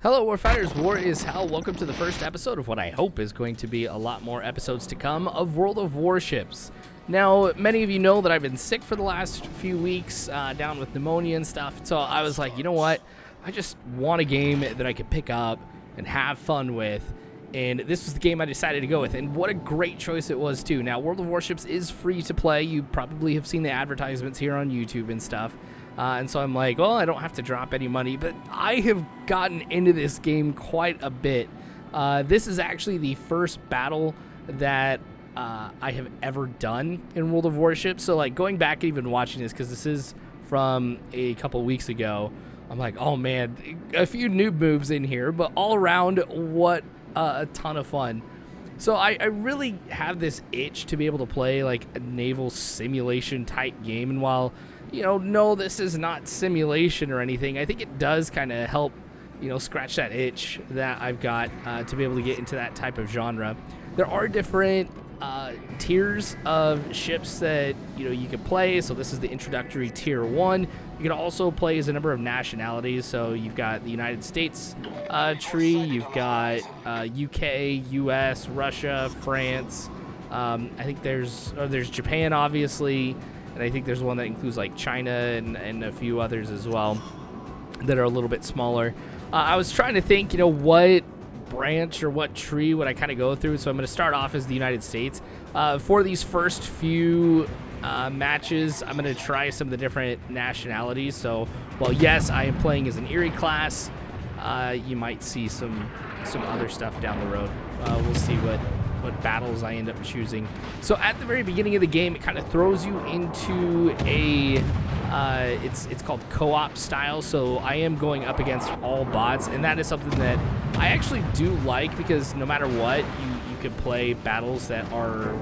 Hello Warfighters, war is hell. Welcome to the first episode of what I hope is going to be a lot more episodes to come of World of Warships. Now, many of you know that I've been sick for the last few weeks, down with pneumonia and stuff, so I was like, you know what, I just want a game that I could pick up and have fun with, and this was the game I decided to go with, and what a great choice it was too. Now, World of Warships is free to play. You probably have seen the advertisements here on YouTube and stuff. And so I'm like, well, I don't have to drop any money, but I have gotten into this game quite a bit. This is actually the first battle that I have ever done in World of Warships. So like going back and even watching this, because this is from a couple weeks ago, I'm like, oh man, a few noob moves in here, but all around, what a ton of fun. So I really have this itch to be able to play like a naval simulation type game, and while no, this is not simulation or anything, I think it does kind of help, scratch that itch that I've got to be able to get into that type of genre. There are different tiers of ships that, you can play. So this is the introductory tier 1. You can also play as a number of nationalities. So you've got the United States tree, you've got UK, US, Russia, France. I think there's Japan, obviously. And I think there's one that includes like China and a few others as well that are a little bit smaller. I was trying to think, what branch or what tree would I kind of go through. So I'm going to start off as the United States. For these first few matches, I'm going to try some of the different nationalities. So, well, yes, I am playing as an Erie class. You might see some other stuff down the road. We'll see what battles I end up choosing. So at the very beginning of the game, it kind of throws you into a it's called co-op style. So I am going up against all bots, and that is something that I actually do like, because no matter what, you can play battles that are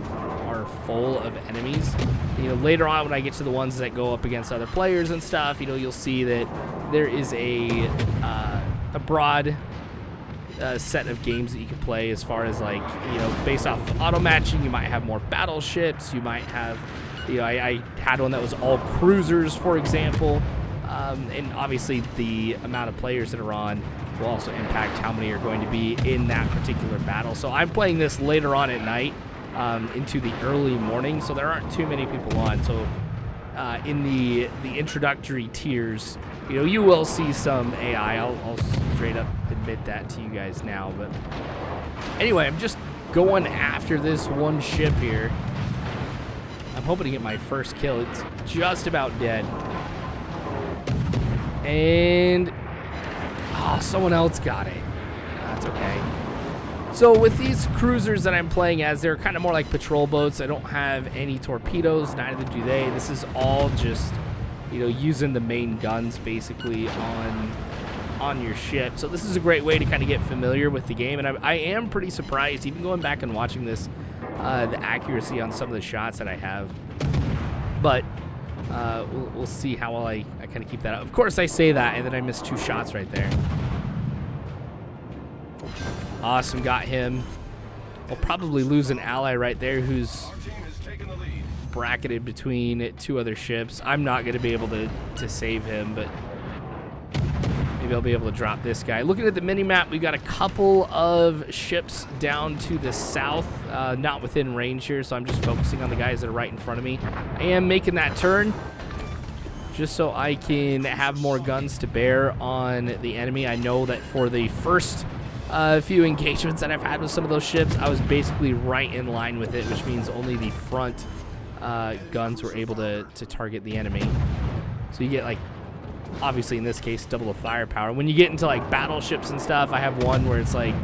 full of enemies. Later on when I get to the ones that go up against other players and stuff, you'll see that there is a broad set of games that you can play, as far as like, based off of auto matching. You might have more battleships, you might have, I had one that was all cruisers, for example, and obviously the amount of players that are on will also impact how many are going to be in that particular battle. So I'm playing this later on at night, into the early morning, so there aren't too many people on. So in the introductory tiers, you will see some AI. I'll straight up admit that to you guys now. But anyway, I'm just going after this one ship here. I'm hoping to get my first kill. It's just about dead. And someone else got it. That's okay. So with these cruisers that I'm playing as, they're kind of more like patrol boats. I don't have any torpedoes, neither do they. This is all just, using the main guns basically on your ship. So this is a great way to kind of get familiar with the game, and I am pretty surprised, even going back and watching this, the accuracy on some of the shots that I have. But we'll see how well I kind of keep that up. Of course I say that, and then I missed 2 shots right there. Awesome, got him. I'll probably lose an ally right there who's bracketed between 2 other ships. I'm not going to be able to save him, but maybe I'll be able to drop this guy. Looking at the mini-map, we've got a couple of ships down to the south, not within range here, so I'm just focusing on the guys that are right in front of me. I am making that turn just so I can have more guns to bear on the enemy. I know that for the first few engagements that I've had with some of those ships, I was basically right in line with it, which means only the front guns were able to target the enemy. So you get, like, obviously in this case, double the firepower. When you get into like battleships and stuff, I have one where it's like,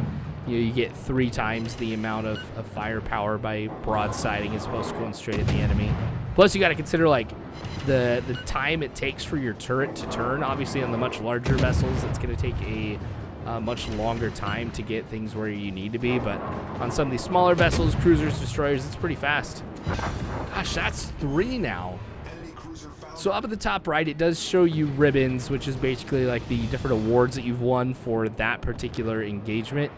you get 3 times the amount of firepower by broadsiding as opposed to going straight at the enemy. Plus you got to consider like the time it takes for your turret to turn. Obviously on the much larger vessels, it's going to take a much longer time to get things where you need to be, but on some of these smaller vessels, cruisers, destroyers, it's pretty fast. Gosh, that's 3 now. So up at the top right, it does show you ribbons, which is basically like the different awards that you've won for that particular engagement.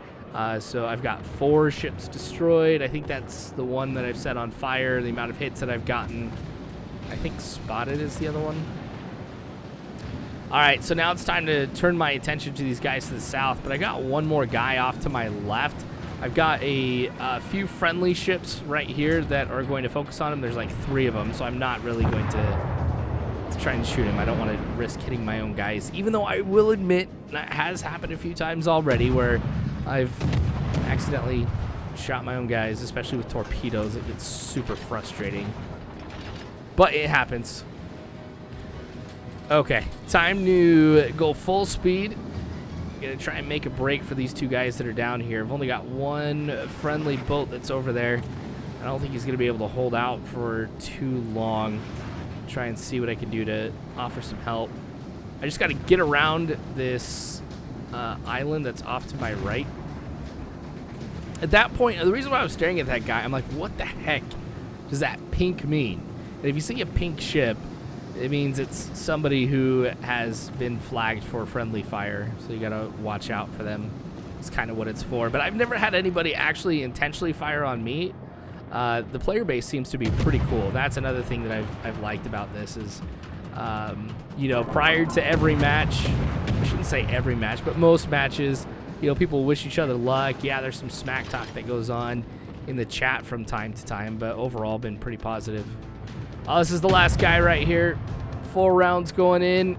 So I've got 4 ships destroyed. I think that's the one that I've set on fire. The amount of hits that I've gotten, I think spotted is the other one. All right, so now it's time to turn my attention to these guys to the south, but I got one more guy off to my left. I've got a few friendly ships right here that are going to focus on him. There's like 3 of them, so I'm not really going to try and shoot him. I don't want to risk hitting my own guys, even though I will admit that has happened a few times already where I've accidentally shot my own guys, especially with torpedoes. It gets super frustrating, but it happens. Okay, time to go full speed. Gonna try and make a break for these 2 guys that are down here. I've only got one friendly boat that's over there. I don't think he's gonna be able to hold out for too long. Try and see what I can do to offer some help. I just gotta get around this island that's off to my right. At that point, the reason why I was staring at that guy, I'm like, what the heck does that pink mean? And if you see a pink ship, it means it's somebody who has been flagged for friendly fire, so you gotta watch out for them. It's kind of what it's for. But I've never had anybody actually intentionally fire on me. The player base seems to be pretty cool. That's another thing that I've liked about this is, you know, prior to every match, I shouldn't say every match, but most matches, you know, people wish each other luck. Yeah, there's some smack talk that goes on in the chat from time to time, but overall been pretty positive. Oh, this is the last guy right here. 4 rounds going in.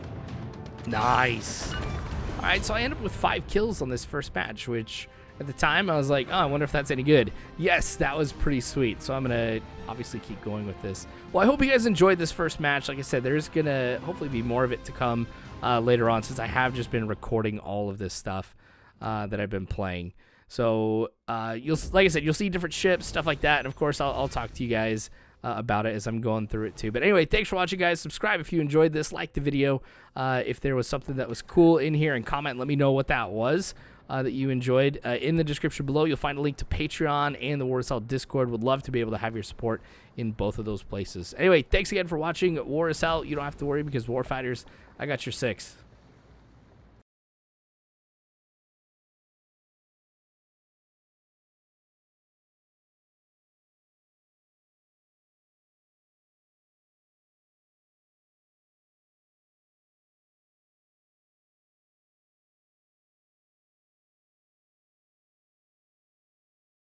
Nice. All right, so I ended up with 5 kills on this first match, which at the time I was like, oh, I wonder if that's any good. Yes, that was pretty sweet. So I'm going to obviously keep going with this. Well, I hope you guys enjoyed this first match. Like I said, there's going to hopefully be more of it to come later on, since I have just been recording all of this stuff that I've been playing. So like I said, you'll see different ships, stuff like that. And of course, I'll talk to you guys about it as I'm going through it too. But anyway, thanks for watching, guys. Subscribe if you enjoyed this. Like the video if there was something that was cool in here, and comment and let me know what that was that you enjoyed. In the description below, you'll find a link to Patreon and the War Cell Discord. Would love to be able to have your support in both of those places. Anyway, thanks again for watching War is Hell. You don't have to worry, because Warfighters, I got your 6.